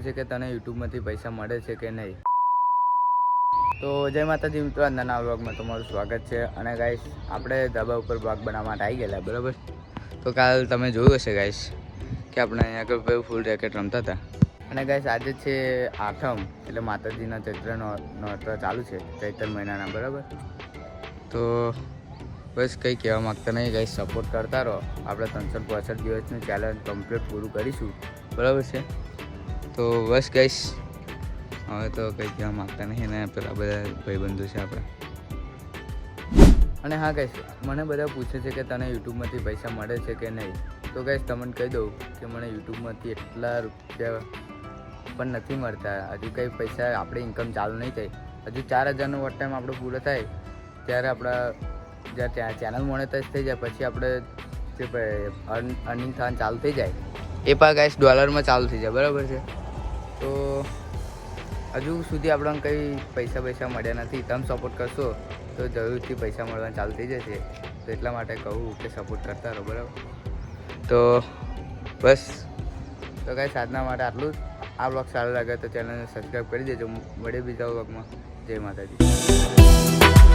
છે કે તને યુટ્યુબમાંથી પૈસા મળે છે કે નહીં. તો જય માતાજી મિત્રો, આજના વ્લોગમાં તમારું સ્વાગત છે. અને ગાઈસ આપણે ધાબા ઉપર બ્લોગ બનાવવા માટે આવી ગયેલા, બરાબર. તો કાલ તમે જોયું હશે ગાઈસ કે આપણે અહીંયા આગળ ફૂલ રેકેટ રમતા હતા. અને ગાઈસ આજે છે આઠમ, એટલે માતાજીના ચૈત્ર નોરતા ચાલુ છે, ચૈત્ર મહિનાના, બરાબર. તો બસ કંઈ કહેવા માગતા નહીં ગાઈસ, સપોર્ટ કરતા રહો. આપણે 365 દિવસનું ચેલેન્જ કમ્પ્લીટ પૂરું કરીશું, બરાબર છે. તો બસ ગાઈસ હવે તો કંઈ કહેવા માગતા નહીં ને, પેલા બધા ભાઈબંધો છે આપણા. અને હા ગાઈસ, મને બધા પૂછે છે કે તને યુટ્યુબમાંથી પૈસા મળે છે કે નહીં. તો ગાઈસ તમને કહી દઉં કે મને યુટ્યુબમાંથી એટલા રૂપિયા પણ નથી મળતા. હજુ કંઈ પૈસા આપણે ઇન્કમ ચાલુ નહીં થઈ. હજુ 4000નો વોટ ટાઈમ આપણો પૂરો થાય ત્યારે જ્યારે ચેનલ મોનેટાઈઝ થઈ જાય પછી આપણે જે અર્નિંગ થવાનું ચાલુ થઈ જાય એ પણ ગાઈસ ડોલરમાં ચાલુ થઈ જાય, બરાબર છે. તો હજુ સુધી આપણને કંઈ પૈસા મળ્યા નથી. તમે સપોર્ટ કરશો તો જરૂરથી પૈસા મળવાનું ચાલુ થઈ જશે. તો એટલા માટે કહું કે સપોર્ટ કરતા રહો, બરાબર. તો બસ, તો ગાઈસ આજના માટે આટલું જ. આ બ્લોગ સારો લાગે તો ચેનલને સબસ્ક્રાઈબ કરી દેજો. મળીએ બીજા બ્લોગમાં. જય માતાજી.